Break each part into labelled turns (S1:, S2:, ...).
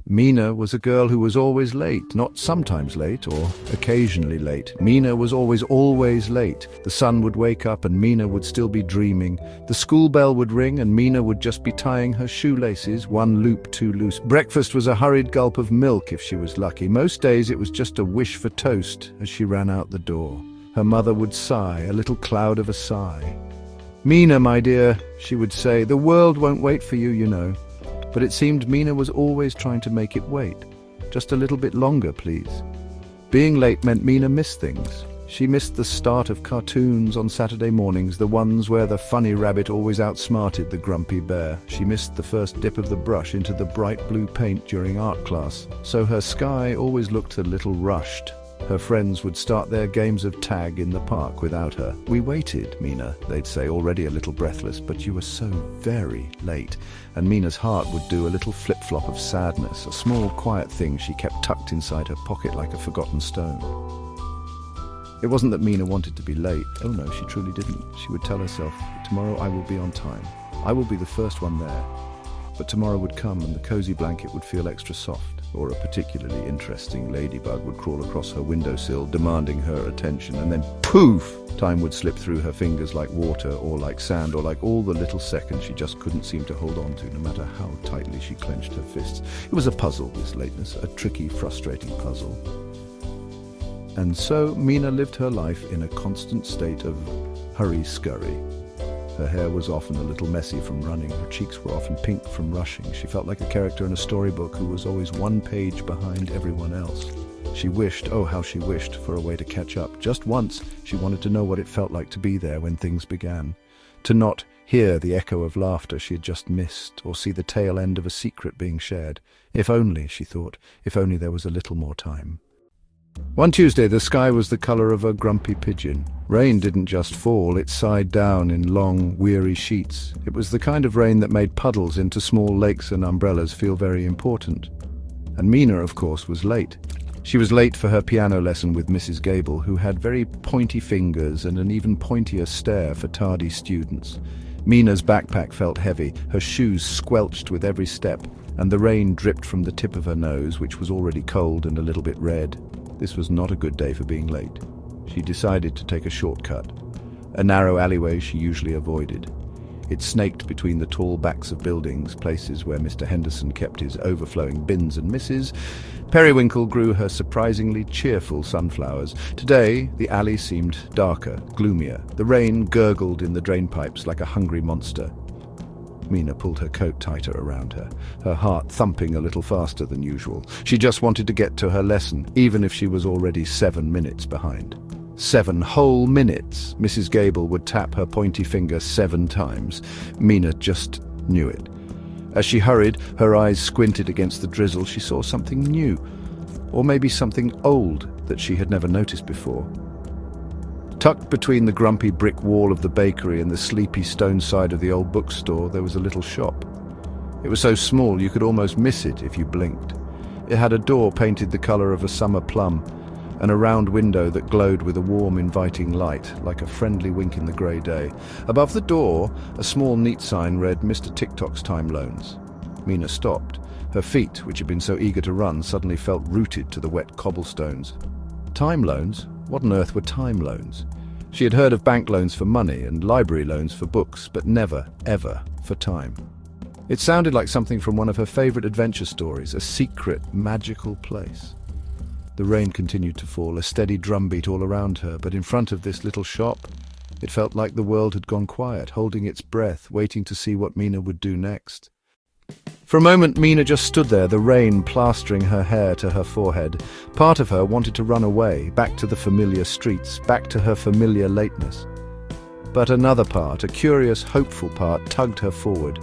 S1: Mina was a girl who was always late, not sometimes late or occasionally late. Mina was always late. The sun would wake up and Mina would still be dreaming. The school bell would ring and Mina would just be tying her shoelaces, one loop too loose. Breakfast was a hurried gulp of milk if she was lucky. Most days it was just a wish for toast as she ran out the door. Her mother would sigh, a little cloud of a sigh. "Mina, my dear," she would say, "the world won't wait for you, you know." But it seemed Mina was always trying to make it wait. Just a little bit longer, please. Being late meant Mina missed things. She missed the start of cartoons on Saturday mornings, the ones where the funny rabbit always outsmarted the grumpy bear. She missed the first dip of the brush into the bright blue paint during art class, so her sky always looked a little rushed. Her friends would start their games of tag in the park without her. "We waited, Mina," they'd say, already a little breathless, "but you were so very late." And Mina's heart would do a little flip-flop of sadness, a small, quiet thing she kept tucked inside her pocket like a forgotten stone. It wasn't that Mina wanted to be late. Oh no, she truly didn't. She would tell herself, "Tomorrow I will be on time. I will be the first one there." But tomorrow would come and the cozy blanket would feel extra soft, or a particularly interesting ladybug would crawl across her windowsill demanding her attention, and then poof! Time would slip through her fingers like water or like sand or like all the little seconds she just couldn't seem to hold on to, no matter how tightly she clenched her fists. It was a puzzle, this lateness, a tricky, frustrating puzzle. And so Mina lived her life in a constant state of hurry-scurry. Her hair was often a little messy from running. Her cheeks were often pink from rushing. She felt like a character in a storybook who was always one page behind everyone else. She wished, oh how she wished, for a way to catch up. Just once, she wanted to know what it felt like to be there when things began. To not hear the echo of laughter she had just missed, or see the tail end of a secret being shared. If only, she thought, if only there was a little more time. One Tuesday, the sky was the color of a grumpy pigeon. Rain didn't just fall, it sighed down in long, weary sheets. It was the kind of rain that made puddles into small lakes and umbrellas feel very important. And Mina, of course, was late. She was late for her piano lesson with Mrs. Gable, who had very pointy fingers and an even pointier stare for tardy students. Mina's backpack felt heavy, her shoes squelched with every step, and the rain dripped from the tip of her nose, which was already cold and a little bit red. This was not a good day for being late. She decided to take a shortcut, a narrow alleyway she usually avoided. It snaked between the tall backs of buildings, places where Mr. Henderson kept his overflowing bins and Mrs. Periwinkle grew her surprisingly cheerful sunflowers. Today, the alley seemed darker, gloomier. The rain gurgled in the drainpipes like a hungry monster. Mina pulled her coat tighter around her, her heart thumping a little faster than usual. She just wanted to get to her lesson, even if she was already 7 minutes behind. 7 whole minutes! Mrs. Gable would tap her pointy finger 7 times. Mina just knew it. As she hurried, her eyes squinted against the drizzle. She saw something new, or maybe something old that she had never noticed before. Tucked between the grumpy brick wall of the bakery and the sleepy stone side of the old bookstore, there was a little shop. It was so small you could almost miss it if you blinked. It had a door painted the color of a summer plum, and a round window that glowed with a warm, inviting light, like a friendly wink in the grey day. Above the door, a small neat sign read, "Mr. TikTok's Time Loans." Mina stopped. Her feet, which had been so eager to run, suddenly felt rooted to the wet cobblestones. Time loans? What on earth were time loans? She had heard of bank loans for money and library loans for books, but never, ever for time. It sounded like something from one of her favorite adventure stories, a secret, magical place. The rain continued to fall, a steady drumbeat all around her, but in front of this little shop, it felt like the world had gone quiet, holding its breath, waiting to see what Mina would do next. For a moment, Mina just stood there, the rain plastering her hair to her forehead. Part of her wanted to run away, back to the familiar streets, back to her familiar lateness. But another part, a curious, hopeful part, tugged her forward.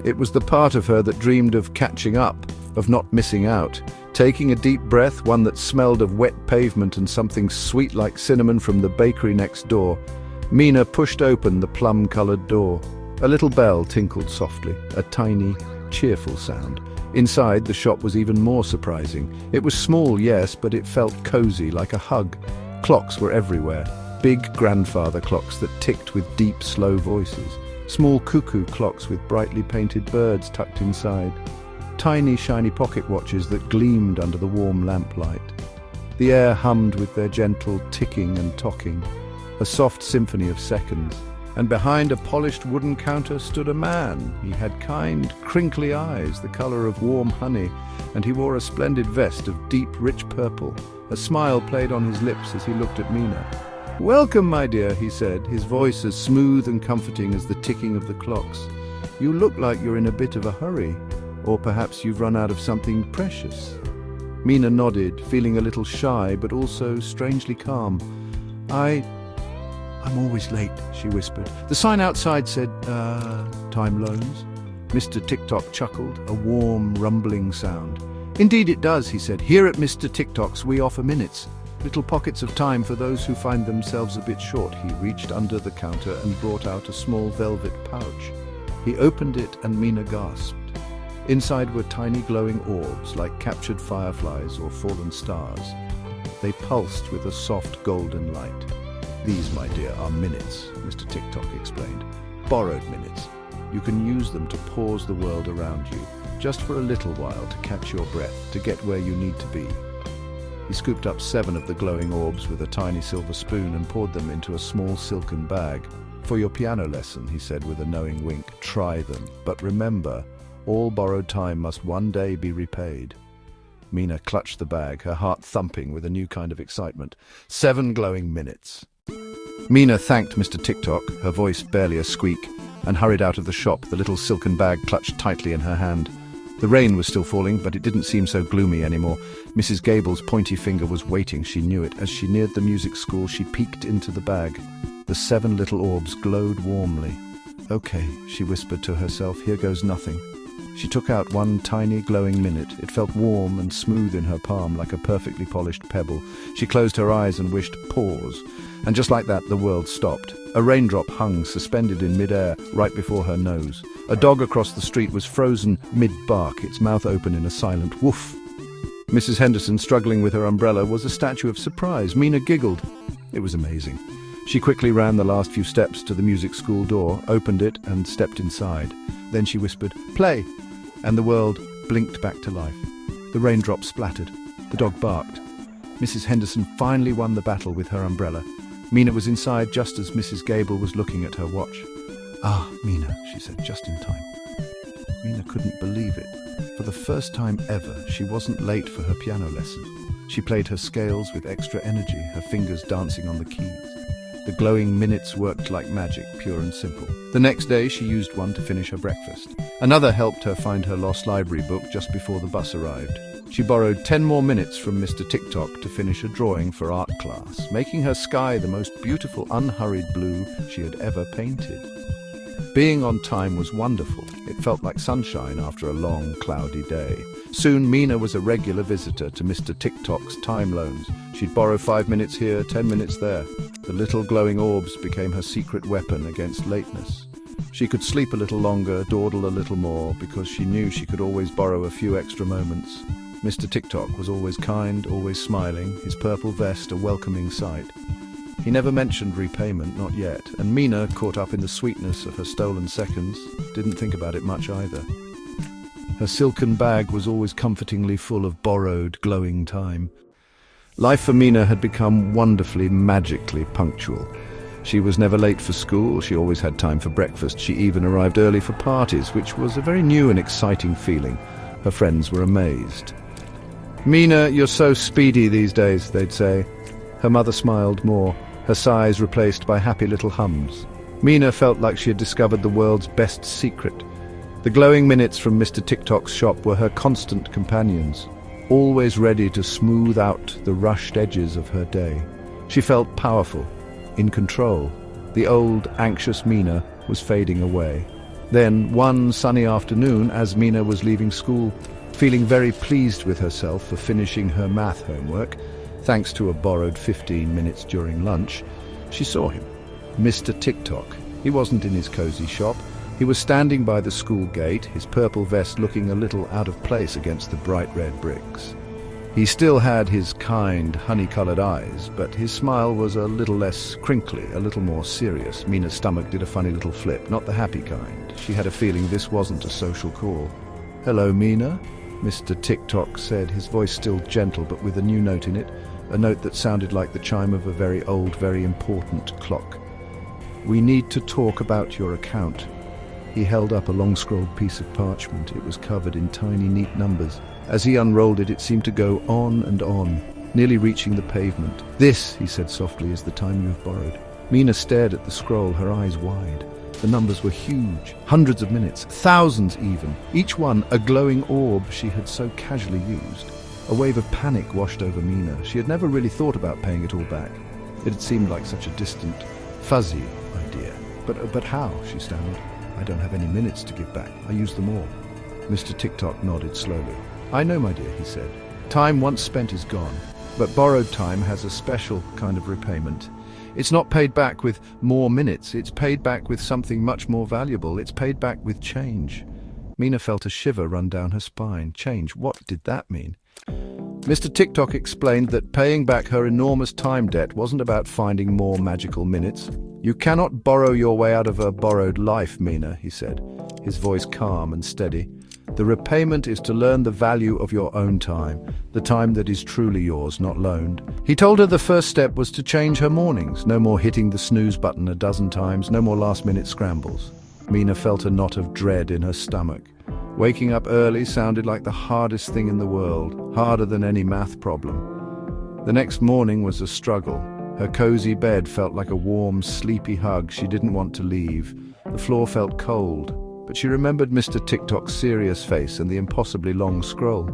S1: It was the part of her that dreamed of catching up, of not missing out. Taking a deep breath, one that smelled of wet pavement and something sweet like cinnamon from the bakery next door, Mina pushed open the plum-coloured door. A little bell tinkled softly, a tiny, cheerful sound. Inside, the shop was even more surprising. It was small, yes, but it felt cozy, like a hug. Clocks were everywhere, big grandfather clocks that ticked with deep, slow voices. Small cuckoo clocks with brightly painted birds tucked inside. tiny, shiny pocket watches that gleamed under the warm lamplight. The air hummed with their gentle ticking and tocking, a soft symphony of seconds. And behind a polished wooden counter stood a man. He had kind, crinkly eyes, the color of warm honey, and he wore a splendid vest of deep, rich purple. A smile played on his lips as he looked at Mina. "Welcome, my dear," he said, his voice as smooth and comforting as the ticking of the clocks. "You look like you're in a bit of a hurry, or perhaps you've run out of something precious." Mina nodded, feeling a little shy, but also strangely calm. I'm always late," she whispered. "The sign outside said, time loans." Mr. TikTok chuckled, a warm, rumbling sound. "Indeed it does," he said. "Here at Mr. TikTok's we offer minutes. Little pockets of time for those who find themselves a bit short." He reached under the counter and brought out a small velvet pouch. He opened it and Mina gasped. Inside were tiny glowing orbs like captured fireflies or fallen stars. They pulsed with a soft golden light. "These, my dear, are minutes," Mr. TikTok explained. "Borrowed minutes. You can use them to pause the world around you, just for a little while to catch your breath, to get where you need to be." He scooped up 7 of the glowing orbs with a tiny silver spoon and poured them into a small silken bag. "For your piano lesson," he said with a knowing wink, "try them. But remember, all borrowed time must one day be repaid." Mina clutched the bag, her heart thumping with a new kind of excitement. 7 glowing minutes. Mina thanked Mr. TikTok, her voice barely a squeak, and hurried out of the shop, the little silken bag clutched tightly in her hand. The rain was still falling, but it didn't seem so gloomy anymore. Mrs. Gable's pointy finger was waiting, she knew it. As she neared the music school, she peeked into the bag. The 7 little orbs glowed warmly. "Okay," she whispered to herself, "here goes nothing." She took out one tiny glowing minute. It felt warm and smooth in her palm, like a perfectly polished pebble. She closed her eyes and wished pause. And just like that, the world stopped. A raindrop hung suspended in mid-air right before her nose. A dog across the street was frozen mid-bark, its mouth open in a silent woof. Mrs. Henderson, struggling with her umbrella, was a statue of surprise. Mina giggled. It was amazing. She quickly ran the last few steps to the music school door, opened it and stepped inside. Then she whispered, "Play!" and the world blinked back to life. The raindrops splattered. The dog barked. Mrs. Henderson finally won the battle with her umbrella. Mina was inside just as Mrs. Gable was looking at her watch. "Ah, Mina," she said, just in time. Mina couldn't believe it. For the first time ever, she wasn't late for her piano lesson. She played her scales with extra energy, her fingers dancing on the keys. The glowing minutes worked like magic, pure and simple. The next day, she used one to finish her breakfast. Another helped her find her lost library book just before the bus arrived. She borrowed 10 more minutes from Mr. TikTok to finish a drawing for art class, making her sky the most beautiful, unhurried blue she had ever painted. Being on time was wonderful. It felt like sunshine after a long, cloudy day. Soon, Mina was a regular visitor to Mr. TikTok's time loans. She'd borrow 5 minutes here, 10 minutes there. The little glowing orbs became her secret weapon against lateness. She could sleep a little longer, dawdle a little more, because she knew she could always borrow a few extra moments. Mr. TikTok was always kind, always smiling, his purple vest a welcoming sight. He never mentioned repayment, not yet, and Mina, caught up in the sweetness of her stolen seconds, didn't think about it much either. Her silken bag was always comfortingly full of borrowed, glowing time. Life for Mina had become wonderfully, magically punctual. She was never late for school, she always had time for breakfast, she even arrived early for parties, which was a very new and exciting feeling. Her friends were amazed. "Mina, you're so speedy these days," they'd say. Her mother smiled more, her sighs replaced by happy little hums. Mina felt like she had discovered the world's best secret. The glowing minutes from Mr. TikTok's shop were her constant companions, always ready to smooth out the rushed edges of her day. She felt powerful, in control. The old, anxious Mina was fading away. Then, one sunny afternoon, as Mina was leaving school, feeling very pleased with herself for finishing her math homework, thanks to a borrowed 15 minutes during lunch, she saw him. Mr. TikTok. He wasn't in his cozy shop. He was standing by the school gate, his purple vest looking a little out of place against the bright red bricks. He still had his kind, honey-colored eyes, but his smile was a little less crinkly, a little more serious. Mina's stomach did a funny little flip, not the happy kind. She had a feeling this wasn't a social call. "Hello, Mina," Mr. TikTok said, his voice still gentle but with a new note in it, a note that sounded like the chime of a very old, very important clock. "We need to talk about your account." He held up a long-scrolled piece of parchment. It was covered in tiny, neat numbers. As he unrolled it, it seemed to go on and on, nearly reaching the pavement. "This," he said softly, "is the time you have borrowed." Mina stared at the scroll, her eyes wide. The numbers were huge, hundreds of minutes, thousands even, each one a glowing orb she had so casually used. A wave of panic washed over Mina. She had never really thought about paying it all back. It had seemed like such a distant, fuzzy idea. But how?" she stammered. "I don't have any minutes to give back. I used them all." Mr. TikTok nodded slowly. "I know, my dear," he said. "Time once spent is gone, but borrowed time has a special kind of repayment. It's not paid back with more minutes, it's paid back with something much more valuable. It's paid back with change." Mina felt a shiver run down her spine. Change, what did that mean? Mr. TikTok explained that paying back her enormous time debt wasn't about finding more magical minutes. "You cannot borrow your way out of a borrowed life, Mina," he said, his voice calm and steady. "The repayment is to learn the value of your own time, the time that is truly yours, not loaned." He told her the first step was to change her mornings. No more hitting the snooze button a dozen times, no more last-minute scrambles. Mina felt a knot of dread in her stomach. Waking up early sounded like the hardest thing in the world, harder than any math problem. The next morning was a struggle. Her cozy bed felt like a warm, sleepy hug she didn't want to leave. The floor felt cold, but she remembered Mr. TikTok's serious face and the impossibly long scroll.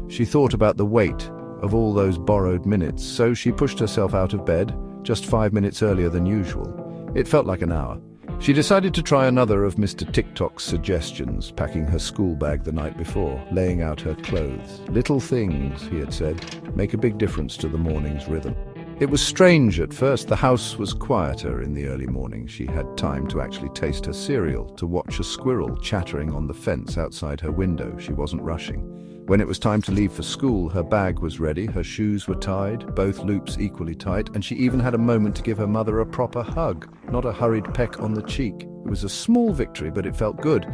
S1: She thought about the weight of all those borrowed minutes, so she pushed herself out of bed, just 5 minutes earlier than usual. It felt like an hour. She decided to try another of Mr. TikTok's suggestions, packing her school bag the night before, laying out her clothes. Little things, he had said, make a big difference to the morning's rhythm. It was strange at first. The house was quieter in the early morning. She had time to actually taste her cereal, to watch a squirrel chattering on the fence outside her window. She wasn't rushing. When it was time to leave for school, her bag was ready, her shoes were tied, both loops equally tight, and she even had a moment to give her mother a proper hug, not a hurried peck on the cheek. It was a small victory, but it felt good.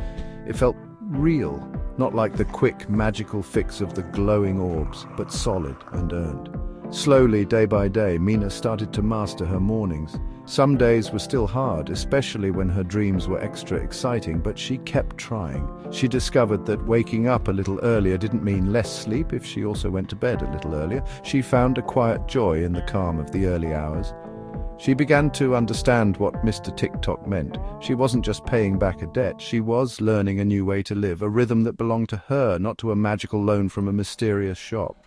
S1: It felt real, not like the quick, magical fix of the glowing orbs, but solid and earned. Slowly, day by day, Mina started to master her mornings. Some days were still hard, especially when her dreams were extra exciting, but she kept trying. She discovered that waking up a little earlier didn't mean less sleep if she also went to bed a little earlier. She found a quiet joy in the calm of the early hours. She began to understand what Mr. TikTok meant. She wasn't just paying back a debt, she was learning a new way to live, a rhythm that belonged to her, not to a magical loan from a mysterious shop.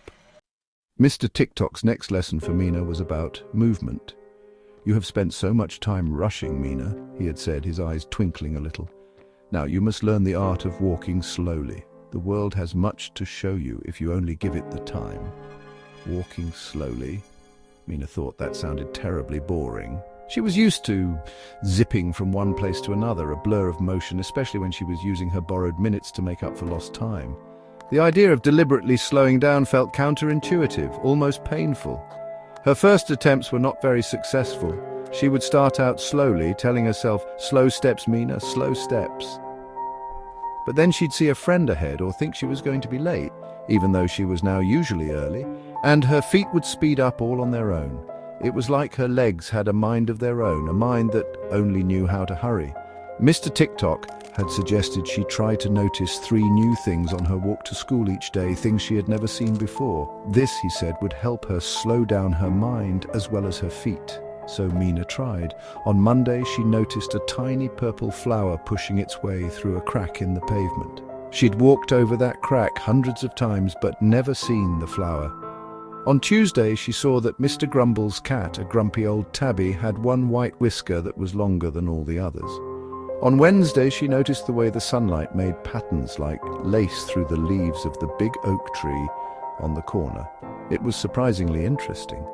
S1: Mr. TikTok's next lesson for Mina was about movement. "You have spent so much time rushing, Mina," he had said, his eyes twinkling a little. "Now you must learn the art of walking slowly. The world has much to show you if you only give it the time." Walking slowly? Mina thought that sounded terribly boring. She was used to zipping from one place to another, a blur of motion, especially when she was using her borrowed minutes to make up for lost time. The idea of deliberately slowing down felt counterintuitive, almost painful. Her first attempts were not very successful. She would start out slowly, telling herself, "Slow steps, Mina, slow steps." But then she'd see a friend ahead or think she was going to be late, even though she was now usually early, and her feet would speed up all on their own. It was like her legs had a mind of their own, a mind that only knew how to hurry. Mr. TikTok had suggested she try to notice 3 new things on her walk to school each day, things she had never seen before. This, he said, would help her slow down her mind as well as her feet. So Mina tried. On Monday, she noticed a tiny purple flower pushing its way through a crack in the pavement. She'd walked over that crack hundreds of times, but never seen the flower. On Tuesday, she saw that Mr. Grumble's cat, a grumpy old tabby, had one white whisker that was longer than all the others. On Wednesday, she noticed the way the sunlight made patterns like lace through the leaves of the big oak tree on the corner. It was surprisingly interesting.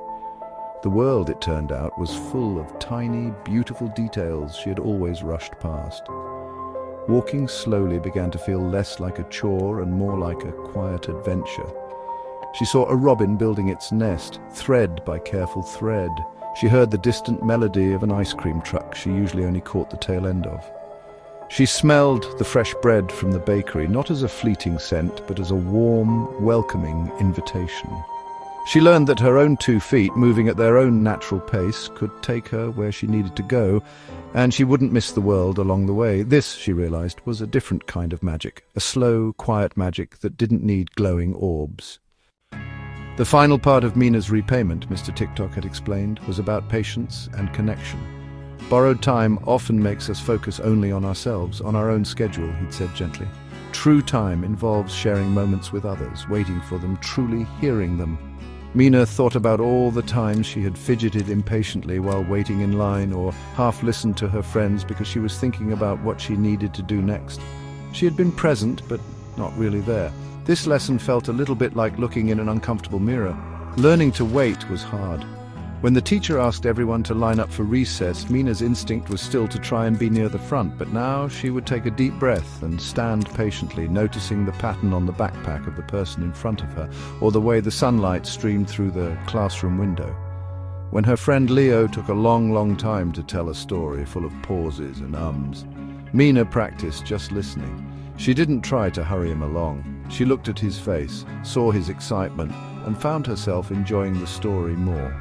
S1: The world, it turned out, was full of tiny, beautiful details she had always rushed past. Walking slowly began to feel less like a chore and more like a quiet adventure. She saw a robin building its nest, thread by careful thread. She heard the distant melody of an ice cream truck she usually only caught the tail end of. She smelled the fresh bread from the bakery, not as a fleeting scent, but as a warm, welcoming invitation. She learned that her own 2 feet, moving at their own natural pace, could take her where she needed to go, and she wouldn't miss the world along the way. This, she realized, was a different kind of magic, a slow, quiet magic that didn't need glowing orbs. The final part of Mina's repayment, Mr. TikTok had explained, was about patience and connection. Borrowed time often makes us focus only on ourselves, on our own schedule, he'd said gently. True time involves sharing moments with others, waiting for them, truly hearing them. Mina thought about all the times she had fidgeted impatiently while waiting in line, or half listened to her friends because she was thinking about what she needed to do next. She had been present, but not really there. This lesson felt a little bit like looking in an uncomfortable mirror. Learning to wait was hard. When the teacher asked everyone to line up for recess, Mina's instinct was still to try and be near the front, but now she would take a deep breath and stand patiently, noticing the pattern on the backpack of the person in front of her, or the way the sunlight streamed through the classroom window. When her friend Leo took a long time to tell a story full of pauses and ums, Mina practiced just listening. She didn't try to hurry him along. She looked at his face, saw his excitement, and found herself enjoying the story more.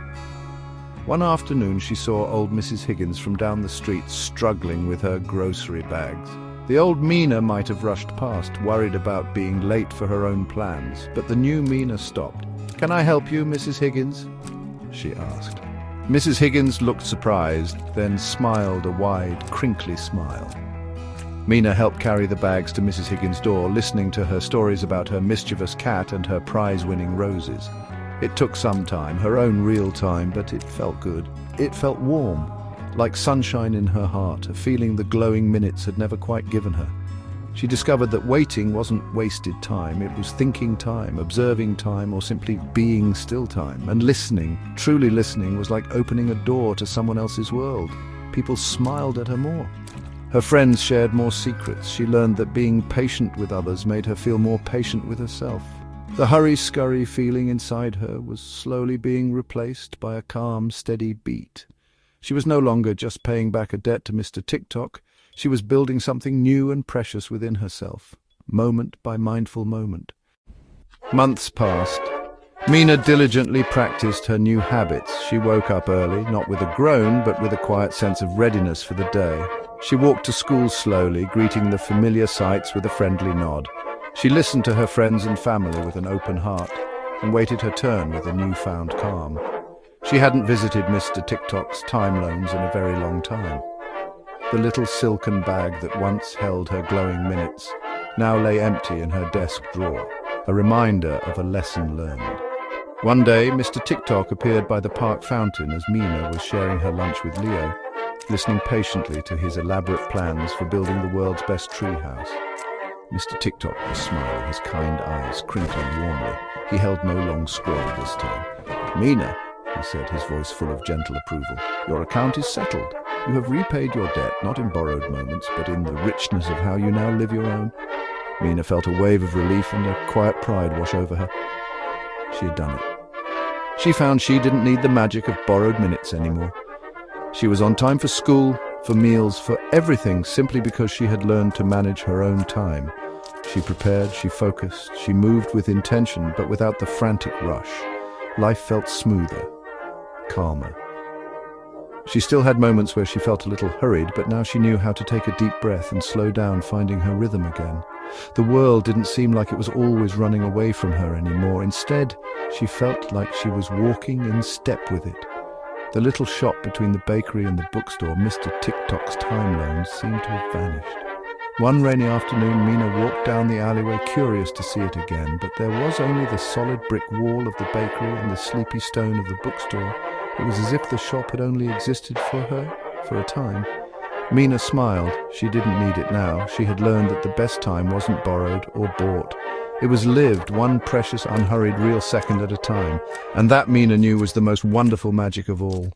S1: One afternoon she saw old Mrs. Higgins from down the street struggling with her grocery bags. The old Mina might have rushed past, worried about being late for her own plans, but the new Mina stopped. "Can I help you, Mrs. Higgins?" she asked. Mrs. Higgins looked surprised, then smiled a wide, crinkly smile. Mina helped carry the bags to Mrs. Higgins' door, listening to her stories about her mischievous cat and her prize-winning roses. It took some time, her own real time, but it felt good. It felt warm, like sunshine in her heart, a feeling the glowing minutes had never quite given her. She discovered that waiting wasn't wasted time, it was thinking time, observing time, or simply being still time. And listening, truly listening, was like opening a door to someone else's world. People smiled at her more. Her friends shared more secrets. She learned that being patient with others made her feel more patient with herself. The hurry-scurry feeling inside her was slowly being replaced by a calm, steady beat. She was no longer just paying back a debt to Mr. TikTok. She was building something new and precious within herself, moment by mindful moment. Months passed. Mina diligently practiced her new habits. She woke up early, not with a groan, but with a quiet sense of readiness for the day. She walked to school slowly, greeting the familiar sights with a friendly nod. She listened to her friends and family with an open heart, and waited her turn with a newfound calm. She hadn't visited Mr. TikTok's time loans in a very long time. The little silken bag that once held her glowing minutes now lay empty in her desk drawer, a reminder of a lesson learned. One day, Mr. TikTok appeared by the park fountain as Mina was sharing her lunch with Leo, listening patiently to his elaborate plans for building the world's best treehouse. Mr. TikTok was smiling, his kind eyes crinkling warmly. He held no long scroll this time. "Mina," he said, his voice full of gentle approval, "your account is settled. You have repaid your debt, not in borrowed moments, but in the richness of how you now live your own." Mina felt a wave of relief and a quiet pride wash over her. She had done it. She found she didn't need the magic of borrowed minutes anymore. She was on time for school, for meals, for everything, simply because she had learned to manage her own time. She prepared, she focused, she moved with intention, but without the frantic rush. Life felt smoother, calmer. She still had moments where she felt a little hurried, but now she knew how to take a deep breath and slow down, finding her rhythm again. The world didn't seem like it was always running away from her anymore. Instead, she felt like she was walking in step with it. The little shop between the bakery and the bookstore, Mr. TikTok's time loans, seemed to have vanished. One rainy afternoon, Mina walked down the alleyway, curious to see it again, but there was only the solid brick wall of the bakery and the sleepy stone of the bookstore. It was as if the shop had only existed for her, for a time. Mina smiled. She didn't need it now. She had learned that the best time wasn't borrowed or bought. It was lived, one precious, unhurried, real second at a time. And that, Mina knew, was the most wonderful magic of all.